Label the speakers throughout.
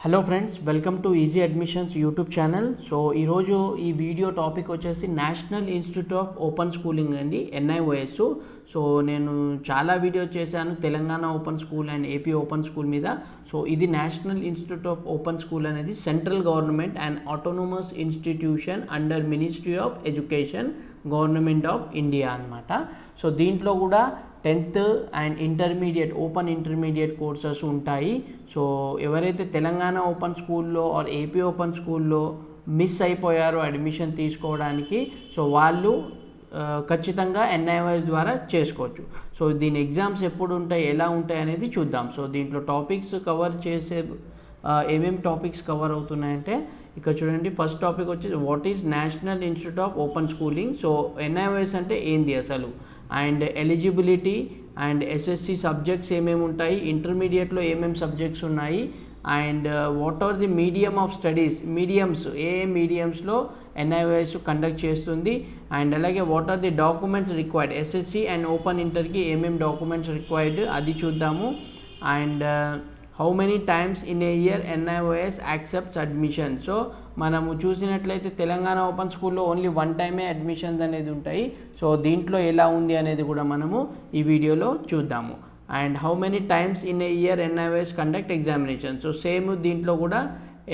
Speaker 1: Hello friends, welcome to easy admissions YouTube channel. So ఈరోజు ఈ video topic వచ్చేసి national institute of open schooling అండి, NIOS. So నేను చాలా వీడియోస్ చేశాను Telangana open school and AP open school మీద. So ఇది national institute of open school అనేది central government and autonomous institution under ministry of education, government of India అనమాట. So దీంట్లో కూడా 10th and intermediate open intermediate courses ఉంటాయి. So ఎవరైతే Telangana open స్కూల్లో are AP open స్కూల్లో మిస్ అయిపోయారో అడ్మిషన్ తీసుకోవడానికి, so వాళ్ళు ఖచ్చితంగా NIOS ద్వారా చేసుకోవచ్చు. సో దీని ఎగ్జామ్స్ ఎప్పుడు ఉంటాయి, ఎలా ఉంటాయి అనేది చూద్దాం. సో దీంట్లో టాపిక్స్ కవర్ చేసే ఏమేమి టాపిక్స్ కవర్ అవుతున్నాయంటే ఇక్కడ చూడండి. ఫస్ట్ టాపిక్ వచ్చి what is national institute of open schooling. So NIOS అంటే ఏంది అసలు, and eligibility and SSC subjects ఏమేమి ఉంటాయి, ఇంటర్మీడియట్లో ఏమేమి సబ్జెక్ట్స్ ఉన్నాయి, and what are the medium of studies, mediums ఏ మీడియమ్స్లో NIOS కండక్ట్ చేస్తుంది, అండ్ అలాగే what are the documents required, SSC and open ఇంటర్కి ఏమేమి డాక్యుమెంట్స్ రిక్వైర్డ్ అది చూద్దాము. And how many times in a year NIOS accepts admission. So మనము చూసినట్లయితే తెలంగాణ ఓపెన్ స్కూల్లో ఓన్లీ 1 టైమే అడ్మిషన్స్ అనేది ఉంటాయి. సో దీంట్లో ఎలా ఉంది అనేది కూడా మనము ఈ వీడియోలో చూద్దాము. And how many times in a year NIOS conduct examination. So same దీంట్లో కూడా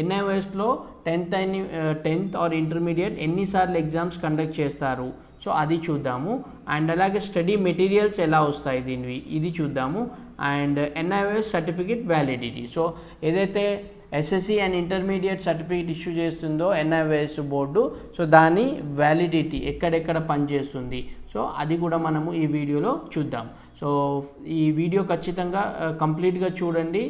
Speaker 1: NIOSలో 10th ఆర్ ఇంటర్మీడియట్ ఎన్నిసార్లు ఎగ్జామ్స్ కండక్ట్ చేస్తారు, సో అది చూద్దాము. అండ్ అలాగే స్టడీ మెటీరియల్స్ ఎలా వస్తాయి దీనివి, ఇది చూద్దాము. And NIOS certificate validity. So ఏదైతే SSC and intermediate certificate issue చేస్తుందో NIOS బోర్డు, సో దాని వ్యాలిడిటీ ఎక్కడెక్కడ పనిచేస్తుంది, సో అది కూడా మనము ఈ వీడియోలో చూద్దాం. సో ఈ వీడియో ఖచ్చితంగా కంప్లీట్గా చూడండి,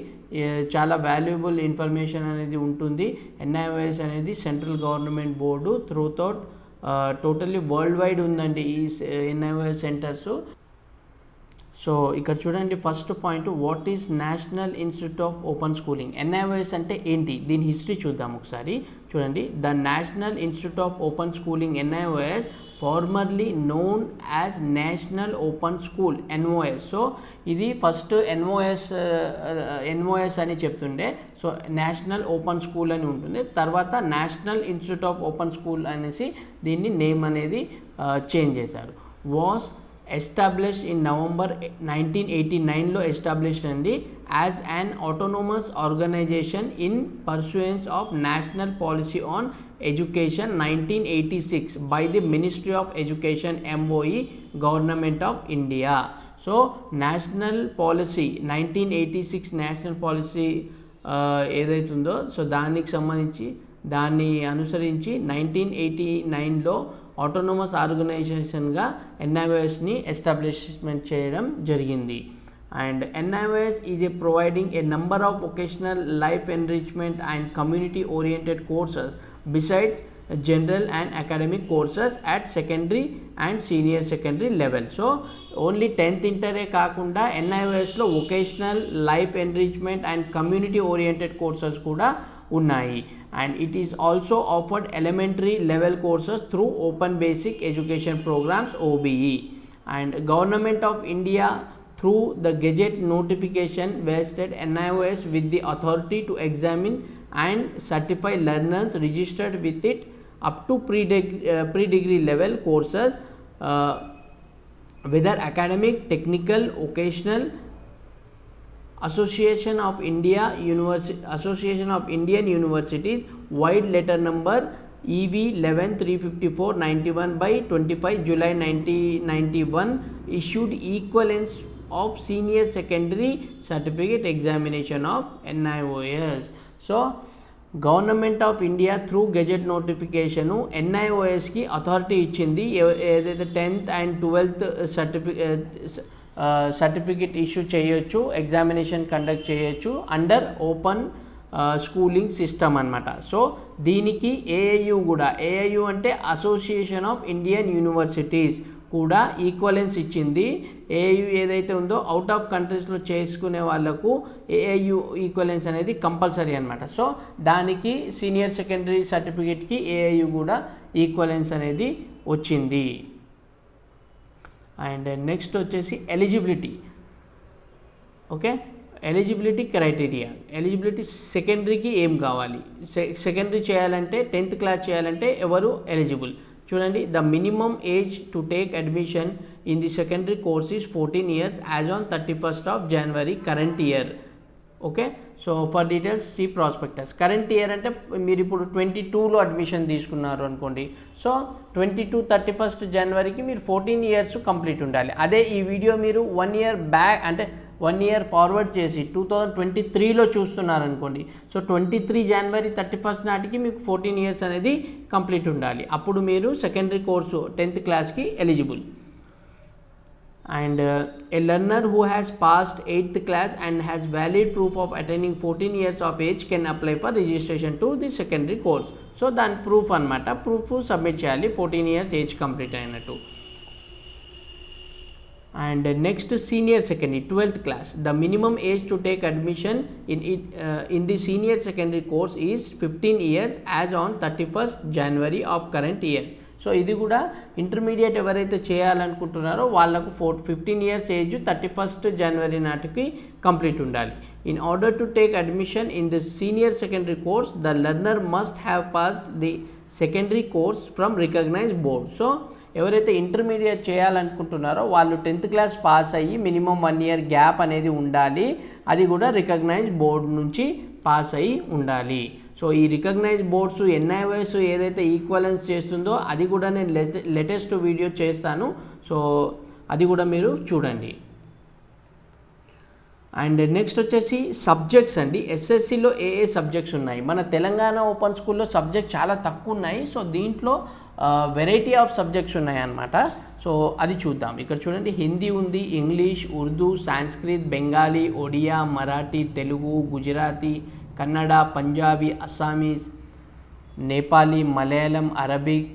Speaker 1: చాలా వాల్యుబుల్ ఇన్ఫర్మేషన్ అనేది ఉంటుంది. NIOS అనేది central government board throughout totally world wide ఉందండి ఈ NIOS సెంటర్స్. సో ఇక్కడ చూడండి, first point what is national institute of open schooling. NIOS అంటే ఏంటి, దీని హిస్టరీ చూద్దాం ఒకసారి. చూడండి, the national institute of open schooling NIOS formerly known as national open school NOS. So ఇది ఫస్ట్ NOS అని చెప్తుండే, సో నేషనల్ ఓపెన్ స్కూల్ అని ఉంటుంది. తర్వాత national institute of open school అనేసి దీన్ని నేమ్ అనేది చేంజ్ చేశారు. వాస్ ఎస్టాబ్లిష్డ్ ఇన్ నవంబర్ 1989లో ఎస్టాబ్లిష్డ్ అండి as an autonomous organization in pursuance of national policy on education 1986 by the ministry of education MOE, government of India. So national policy 1986 national policy ఏదైతుందో, so దానికి సంబంధించి దాన్ని అనుసరించి 1989లో autonomous ఆర్గనైజేషన్గా NIOSని establishment చేయడం జరిగింది. And NIOS is providing a number of vocational life enrichment and community oriented courses besides general and academic courses at secondary and senior secondary level. So only 10th ఇంటరే కాకుండా NIOSలో vocational life enrichment and community oriented courses కూడా ఉన్నాయి. And it is also offered elementary level courses through open basic education programs OBE. And government of India through the gazette notification vested NIOS with the authority to examine and certify learners registered with it up to pre-degree level courses, whether academic, technical, vocational. Association of Indian Universities wide letter number EV 11-354-91 by 25 July 1991 issued equivalence of senior secondary certificate examination of NIOS. So government of India through gazette notification NIOSకి authority ఇచ్చింది. ఏదైతే 10th అండ్ 12th certificate issue చేయొచ్చు, examination conduct చేయొచ్చు under open schooling system అనమాట. సో దీనికి AIU కూడా, AIU అంటే అసోసియేషన్ ఆఫ్ ఇండియన్ యూనివర్సిటీస్ కూడా ఈక్వలెన్స్ ఇచ్చింది. AIU ఏదైతే ఉందో అవుట్ ఆఫ్ కంట్రీస్లో చేసుకునే వాళ్ళకు AIU ఈక్వలెన్స్ అనేది కంపల్సరీ అనమాట. సో దానికి సీనియర్ సెకండరీ సర్టిఫికేట్కి AIU కూడా ఈక్వలెన్స్ అనేది వచ్చింది. అండ్ నెక్స్ట్ వచ్చేసి eligibility. Okay, eligibility criteria, eligibility సెకండరీకి ఏం కావాలి, సెకండరీ చేయాలంటే 10th క్లాస్ చేయాలంటే ఎవరు ఎలిజిబుల్ చూడండి. The minimum age to take admission in the secondary course is 14 years as on 31st of January current year. Okay, so for details see prospectus. Current year అంటే మీరు ఇప్పుడు 22లో admission తీసుకున్నారు అనుకోండి, so 22 31st Januaryకి మీరు 14 years complete ఉండాలి. అదే ఈ video మీరు 1 year బ్యాక్ అంటే 1 year ఫార్వర్డ్ చేసి 2023లో చూస్తున్నారనుకోండి, సో 23 January 31st నాటికి మీకు 14 years అనేది కంప్లీట్ ఉండాలి. అప్పుడు మీరు సెకండరీ కోర్సు 10th క్లాస్కి eligible. And a learner who has passed 8th class and has valid proof of attaining 14 years of age can apply for registration to the secondary course. So దాని proof అనమాట, proof submit చేయాలి 14 years age complete అయినట్టు. And next senior secondary 12th class, the minimum age to take admission in the senior secondary course is 15 years as on 31st January of current year. So ఇది కూడా intermediate ఎవరైతే చేయాలనుకుంటున్నారో వాళ్ళకు 15 years age 31st January నాటికి complete ఉండాలి. In order to take admission in the senior secondary course the learner must have passed the secondary course from recognised board. So ఎవరైతే intermediate చేయాలనుకుంటున్నారో వాళ్ళు 10th క్లాస్ పాస్ అయ్యి minimum 1 year gap అనేది ఉండాలి, అది కూడా రికగ్నైజ్డ్ బోర్డు నుంచి pass అయ్యి ఉండాలి. సో ఈ రికగ్నైజ్ బోర్డ్స్ NIOS ఏదైతే ఈక్వలెన్స్ చేస్తుందో అది కూడా నేను లేటెస్ట్ వీడియో చేస్తాను, సో అది కూడా మీరు చూడండి. అండ్ నెక్స్ట్ వచ్చేసి సబ్జెక్ట్స్ అండి. SSCలో ఏ సబ్జెక్ట్స్ ఉన్నాయి, మన తెలంగాణ ఓపెన్ స్కూల్లో సబ్జెక్ట్ చాలా తక్కువ ఉన్నాయి, సో దీంట్లో వెరైటీ ఆఫ్ సబ్జెక్ట్స్ ఉన్నాయన్నమాట. సో అది చూద్దాం. ఇక్కడ చూడండి, హిందీ ఉంది, English, Urdu, Sanskrit, Bengali, Odia, Marathi, Telugu, Gujarati, Kannada, Punjabi, Assamese, Nepali, Malayalam, Arabic,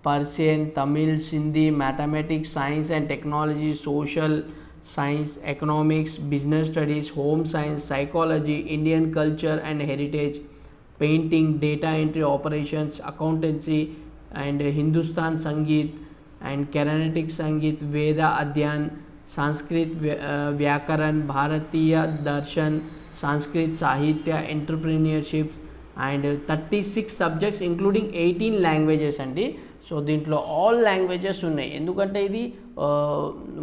Speaker 1: Persian, Tamil, Sindhi, mathematics, science and technology, social science, economics, business studies, home science, psychology, Indian culture and heritage, painting, data entry operations, accountancy and Hindustan sangeet and Carnatic sangeet, వేద అధ్యయన్, సంస్కృత్ వ్యాకరణ్, భారతీయ దర్శన్, సంస్కృత్ సాహిత్య, entrepreneurship and 36 subjects including 18 languages అండి. So దీంట్లో all languages ఉన్నాయి, ఎందుకంటే ఇది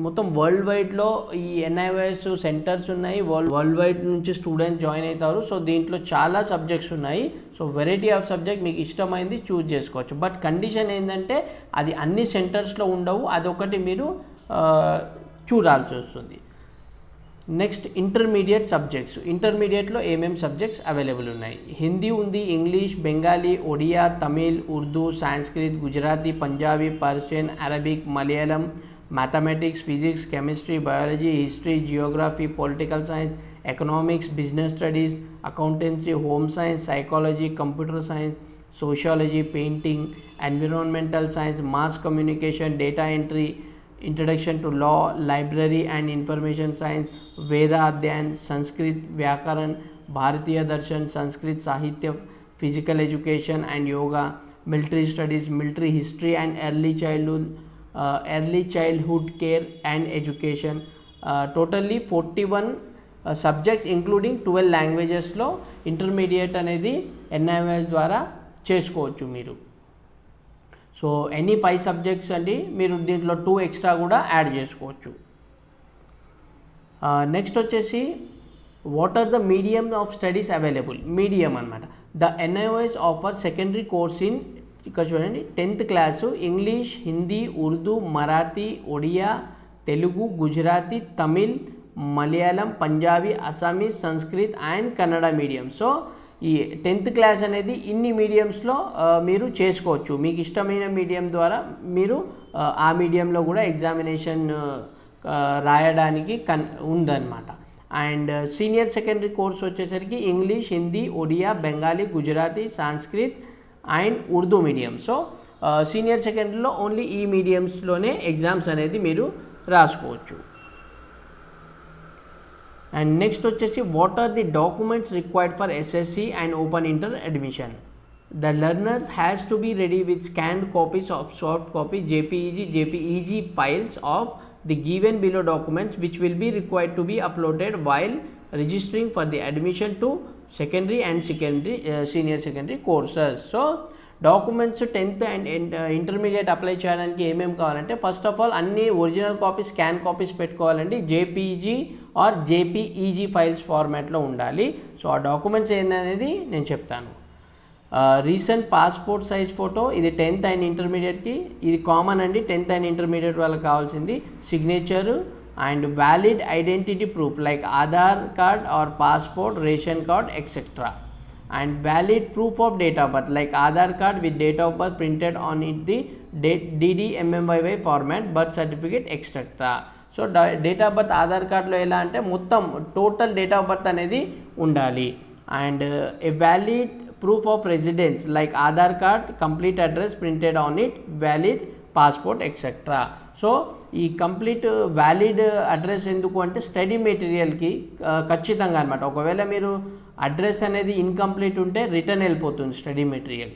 Speaker 1: మొత్తం world వైడ్లో ఈ NIOS centres ఉన్నాయి, వరల్డ్ వైడ్ నుంచి స్టూడెంట్స్ జాయిన్ అవుతారు. సో దీంట్లో చాలా సబ్జెక్ట్స్ ఉన్నాయి, సో వెరైటీ ఆఫ్ సబ్జెక్ట్ మీకు ఇష్టమైంది చూస్ చేసుకోవచ్చు. బట్ కండిషన్ ఏంటంటే అది అన్ని సెంటర్స్లో ఉండవు, అదొకటి మీరు చూడాల్సి వస్తుంది. Next intermediate subjects. ఇంటర్మీడియట్లో ఏమేమి సబ్జెక్ట్స్ అవైలబుల్ ఉన్నాయి, హిందీ ఉంది, English, Bengali, Odia, Tamil, Urdu, Sanskrit, Gujarati, Punjabi, Persian, Arabic, Malayalam, mathematics, physics, chemistry, biology, history, Geography, political science, economics, business studies, accountancy, home science, psychology, computer science, sociology, painting, environmental science, mass communication, data entry, introduction to law, library and information science, వేద అధ్యయన్, సంస్కృత్ వ్యాకరణ్, భారతీయ దర్శన్, సంస్కృత్ సాహిత్య, physical education and yoga, military studies, military history and early childhood care and education. Totally 41 subjects including 12 లాంగ్వేజెస్లో intermediate అనేది NIOS ద్వారా చేసుకోవచ్చు మీరు. So any 5 subjects అండి, మీరు దీంట్లో 2 ఎక్స్ట్రా కూడా యాడ్ చేసుకోవచ్చు. నెక్స్ట్ వచ్చేసి what are the medium of studies available, medium అనమాట. The NIOS offer secondary course in, ఇక్కడ చూడండి, 10th class English, Hindi, Urdu, Marathi, Odia, Telugu, Gujarati, Tamil, Malayalam, Punjabi, Assamese, Sanskrit and Kannada medium. So ఈ 10th క్లాస్ అనేది ఇన్ని మీడియంస్లో మీరు చేసుకోవచ్చు, మీకు ఇష్టమైన మీడియం ద్వారా మీరు ఆ మీడియంలో కూడా ఎగ్జామినేషన్ రాయడానికి ఉందన్నమాట. అండ్ సీనియర్ సెకండరీ కోర్స్ వచ్చేసరికి English, Hindi, Odia, Bengali, Gujarati, Sanskrit and Urdu medium. So senior సెకండరీలో ఓన్లీ ఈ మీడియంస్లోనే ఎగ్జామ్స్ అనేది మీరు రాసుకోవచ్చు. అండ్ నెక్స్ట్ వచ్చేసి what are the documents required for SSC and open inter admission. The learners has to be ready with scanned copies of soft copy JPEG files of the given below documents which will be required to be uploaded while registering for the admission to secondary and senior secondary courses. So documents 10th and intermediate apply చేయడానికి ఏమేమి కావాలంటే first of all అన్ని original copies scan copies పెట్టుకోవాలండి. JPG are JPEG files ఫార్మాట్లో ఉండాలి. So ఆ documents ఏందనేది నేను చెప్తాను. రీసెంట్ పాస్పోర్ట్ సైజ్ ఫోటో, ఇది 10th అండ్ ఇంటర్మీడియట్కి ఇది కామన్ అండి. 10th అండ్ ఇంటర్మీడియట్ వాళ్ళకి కావాల్సింది signature and valid identity proof like Aadhaar card or passport, ration card etcetera. And valid proof of date of birth like Aadhaar card with date of birth printed on it the DD-MMYY format, birth certificate etc. So date of birth Aadhaar కార్డ్లో ఎలా అంటే మొత్తం total date of birth అనేది ఉండాలి. And a valid proof of residence like Aadhaar card, complete address printed on it, valid passport etcetera. So ఈ complete valid address ఎందుకు అంటే study మెటీరియల్కి ఖచ్చితంగా అనమాట. ఒకవేళ మీరు అడ్రస్ అనేది ఇన్కంప్లీట్ ఉంటే రిటర్న్ వెళ్ళిపోతుంది స్టడీ మెటీరియల్.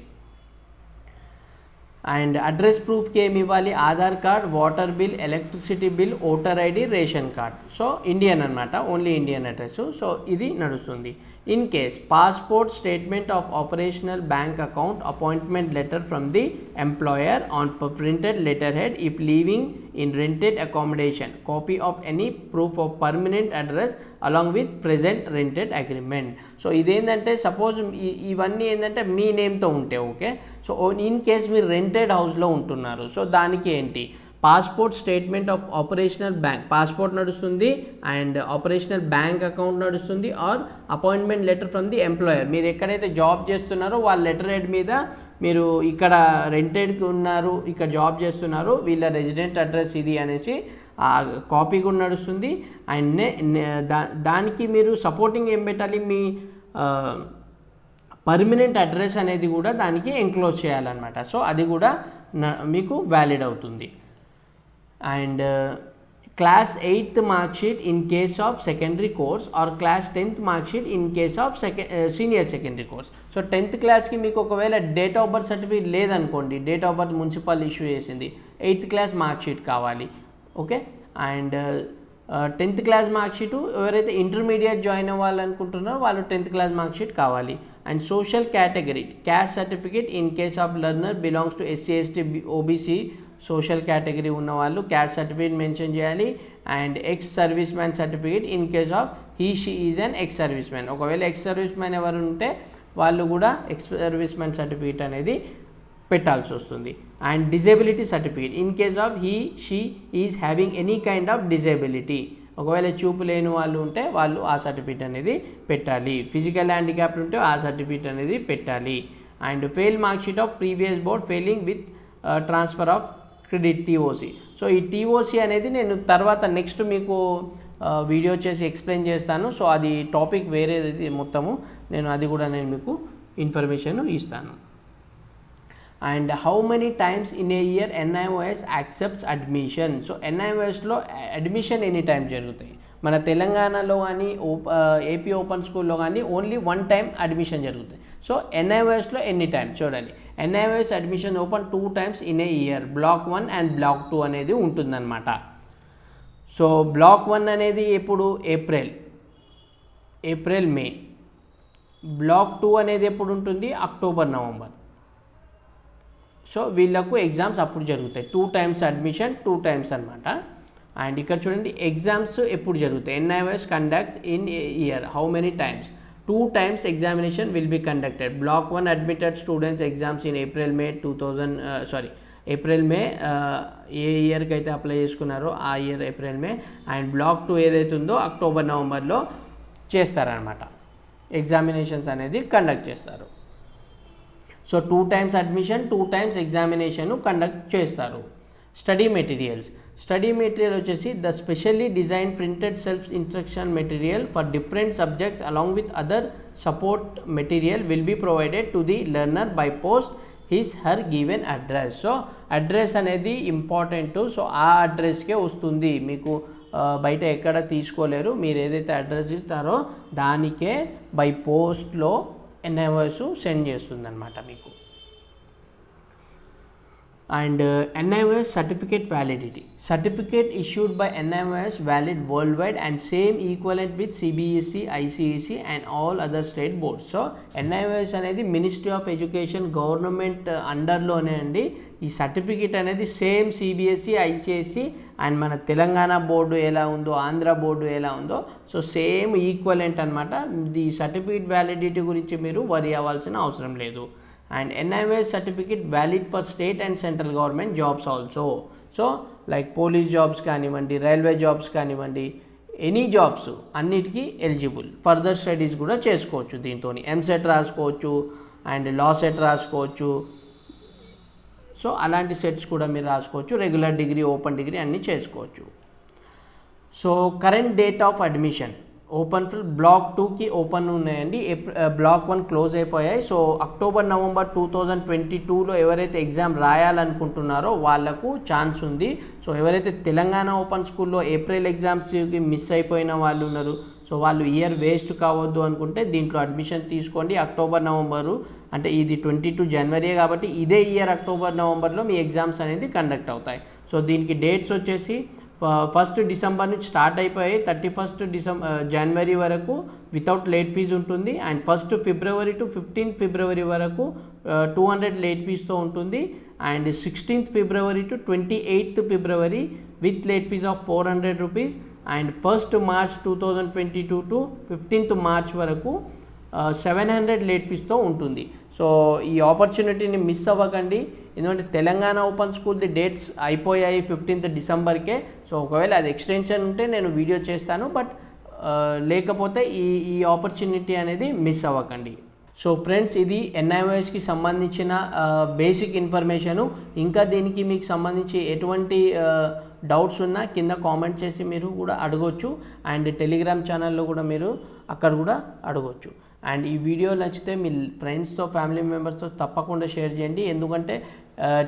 Speaker 1: అండ్ అడ్రస్ ప్రూఫ్కి ఏమి ఇవ్వాలి? Aadhaar card, water bill, electricity bill, voter ID, ration card. So Indian అనమాట, ఓన్లీ ఇండియన్ అడ్రస్. సో ఇది నడుస్తుంది. In case passport, statement of operational bank account, appointment letter from the employer on printed letter head if living in rented accommodation, copy of any proof of permanent address along with present rented agreement. So ఇదేంటంటే suppose ఇవన్నీ ఏంటంటే మీ నేమ్తో ఉంటే okay. So in case మీరు rented హౌస్లో ఉంటున్నారు, so దానికి ఏంటి? Passport, statement of operational bank, passport నడుస్తుంది అండ్ ఆపరేషనల్ బ్యాంక్ అకౌంట్ నడుస్తుంది, or appointment letter from the employer. మీరు ఎక్కడైతే జాబ్ చేస్తున్నారో వాళ్ళ లెటర్ హెడ్ మీద మీరు ఇక్కడ రెంటెడ్కి ఉన్నారు, ఇక్కడ జాబ్ చేస్తున్నారు, వీళ్ళ రెసిడెంట్ అడ్రస్ ఇది అనేసి కాపీ కూడా నడుస్తుంది. అండ్ దానికి మీరు సపోర్టింగ్ ఏం పెట్టాలి? మీ పర్మనెంట్ అడ్రస్ అనేది కూడా దానికి ఎంక్లోజ్ చేయాలన్నమాట. సో అది కూడా మీకు వ్యాలిడ్ అవుతుంది. And class 8th marksheet in case of secondary course or class 10th marksheet in case of senior secondary course. So 10th క్లాస్కి మీకు ఒకవేళ డేట్ ఆఫ్ బర్త్ సర్టిఫికేట్ లేదనుకోండి, date of birth municipal issue చేసింది, 8th class marksheet కావాలి okay. And 10th class marksheet ఎవరైతే intermediate join అవ్వాలనుకుంటున్నారో వాళ్ళు 10th class marksheet కావాలి. And social category, caste certificate in case of learner belongs to SC, ST, OBC social category ఉన్న వాళ్ళు caste certificate mention చేయాలి. And ex service man certificate in case of she is an ex service man. ఒకవేళ ex service man ఎవరు ఉంటే వాళ్ళు కూడా ex service man certificate అనేది పెట్టాల్సి వస్తుంది. And disability certificate in case of she is having any kind of disability. ఒకవేళ చూపు లేని వాళ్ళు ఉంటే వాళ్ళు ఆ సర్టిఫికేట్ అనేది పెట్టాలి. ఫిజికల్ హ్యాండిక్యాప్ ఉంటే ఆ సర్టిఫికేట్ అనేది పెట్టాలి. And fail marksheet of previous board failing with transfer of credit, TOC. So ఈ TOC అనేది నేను తర్వాత నెక్స్ట్ మీకు వీడియో చేసి ఎక్స్ప్లెయిన్ చేస్తాను. సో అది టాపిక్ వేరేది మొత్తము, నేను అది కూడా నేను మీకు ఇన్ఫర్మేషన్ ఇస్తాను. And how many times in a year NIOS accepts admission. So NIOSలో అడ్మిషన్ ఎనీ టైం జరుగుతాయి. మన తెలంగాణలో కానీ AP ఓపెన్ స్కూల్లో కానీ ఓన్లీ 1 టైం అడ్మిషన్ జరుగుతాయి. సో NIOSలో ఎనీ టైం చూడండి, NIOS admission open 2 times in a year. Block 1 and block 2 అనేది ఉంటుందన్నమాట. సో బ్లాక్ 1 అనేది ఎప్పుడు? April May. బ్లాక్ 2 అనేది ఎప్పుడు ఉంటుంది? October November. సో వీళ్ళకు ఎగ్జామ్స్ అప్పుడు జరుగుతాయి. 2 times అడ్మిషన్, 2 times అనమాట. అండ్ ఇక్కడ చూడండి ఎగ్జామ్స్ ఎప్పుడు జరుగుతాయి. NIOS conducts in year how many times? 2 times examination will be conducted. Block 1 admitted students exams in April May ఏ ఇయర్కి అయితే అప్లై చేసుకున్నారో ఆ year April May. And block 2 ఏదైతే ఉందో అక్టోబర్ నవంబర్లో చేస్తారనమాట, ఎగ్జామినేషన్స్ అనేది కండక్ట్ చేస్తారు. So 2 times admission, 2 times examination conduct చేస్తారు. స్టడీ మెటీరియల్స్ వచ్చేసి the specially design printed self instruction material for different subjects along with other support material will be provided to the learner by post her given address. So address అనేది important. So ఆ అడ్రస్కే వస్తుంది, మీకు బయట ఎక్కడ తీసుకోలేరు. మీరు ఏదైతే అడ్రస్ ఇస్తారో దానికే బై పోస్ట్లో NIOS సెండ్ చేస్తుంది అనమాట మీకు. And NIOS certificate validity. Certificate issued by NIOS valid worldwide and same equivalent with CBSE, ICSE and all other state boards. So NIOS అనేది మినిస్ట్రీ ఆఫ్ ఎడ్యుకేషన్ గవర్నమెంట్ అండర్లోనే అండి. ఈ certificate అనేది same CBSE, ICSC and మన Telangana board ఎలా ఉందో, Andhra board ఎలా ఉందో, so same equivalent అనమాట. ఈ సర్టిఫికేట్ వ్యాలిడిటీ గురించి మీరు వరి అవ్వాల్సిన అవసరం లేదు. And NIOS certificate valid for state and central government jobs also. So like police jobs కానివ్వండి, రైల్వే జాబ్స్ కానివ్వండి, ఎనీ జాబ్స్ అన్నిటికీ ఎలిజిబుల్. ఫర్దర్ స్టడీస్ కూడా చేసుకోవచ్చు దీంతో. ఎంసెట్ రాసుకోవచ్చు అండ్ లా సెట్ రాసుకోవచ్చు. సో అలాంటి సెట్స్ కూడా మీరు రాసుకోవచ్చు. రెగ్యులర్ డిగ్రీ, ఓపెన్ డిగ్రీ అన్నీ చేసుకోవచ్చు. So current date of admission open fill block 2కి ఓపెన్ ఉన్నాయండి. బ్లాక్ 1 క్లోజ్ అయిపోయాయి. సో అక్టోబర్, నవంబర్ 2022లో ఎవరైతే ఎగ్జామ్ రాయాలనుకుంటున్నారో వాళ్ళకు ఛాన్స్ ఉంది. సో ఎవరైతే తెలంగాణ ఓపెన్ స్కూల్లో ఏప్రిల్ ఎగ్జామ్స్కి మిస్ అయిపోయిన వాళ్ళు ఉన్నారు, సో వాళ్ళు ఇయర్ వేస్ట్ కావద్దు అనుకుంటే దీంట్లో అడ్మిషన్ తీసుకోండి. అక్టోబర్, నవంబరు అంటే ఇది 22 జనవరి కాబట్టి ఇదే ఇయర్ అక్టోబర్, నవంబర్లో మీ ఎగ్జామ్స్ అనేది కండక్ట్ అవుతాయి. సో దీనికి డేట్స్ వచ్చేసి 1 డిసెంబర్ నుంచి స్టార్ట్ అయిపోయి 31 జనవరి వరకు వితౌట్ లేట్ ఫీజు ఉంటుంది. అండ్ 1 ఫిబ్రవరి టు 15 ఫిబ్రవరి వరకు 200 లేట్ ఫీజ్తో ఉంటుంది. అండ్ 16 ఫిబ్రవరి టు 28 ఫిబ్రవరి with late fee of 400 rupees. And 1 March 2022 to 15th March వరకు 700 లేట్ ఫీజ్తో ఉంటుంది. సో ఈ ఆపర్చునిటీని మిస్ అవ్వకండి. ఎందుకంటే తెలంగాణ ఓపెన్ స్కూల్ది డేట్స్ అయిపోయాయి 15th డిసెంబర్కే. సో ఒకవేళ అది ఎక్స్టెన్షన్ ఉంటే నేను వీడియో చేస్తాను, బట్ లేకపోతే ఈ ఆపర్చునిటీ అనేది మిస్ అవ్వకండి. సో ఫ్రెండ్స్, ఇది NIOSకి సంబంధించిన బేసిక్ ఇన్ఫర్మేషను. ఇంకా దీనికి మీకు సంబంధించి ఎటువంటి డౌట్స్ ఉన్నా కింద కామెంట్ చేసి మీరు కూడా అడగవచ్చు. అండ్ టెలిగ్రామ్ ఛానల్లో కూడా మీరు అక్కడ కూడా అడగవచ్చు. అండ్ ఈ వీడియో నచ్చితే మీ ఫ్రెండ్స్తో, ఫ్యామిలీ మెంబర్స్తో తప్పకుండా షేర్ చేయండి. ఎందుకంటే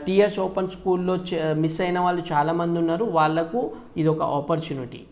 Speaker 1: టీఎస్ ఓపెన్ స్కూల్లో మిస్ అయిన వాళ్ళు చాలామంది ఉన్నారు. వాళ్ళకు ఇది ఒక ఆపర్చునిటీ.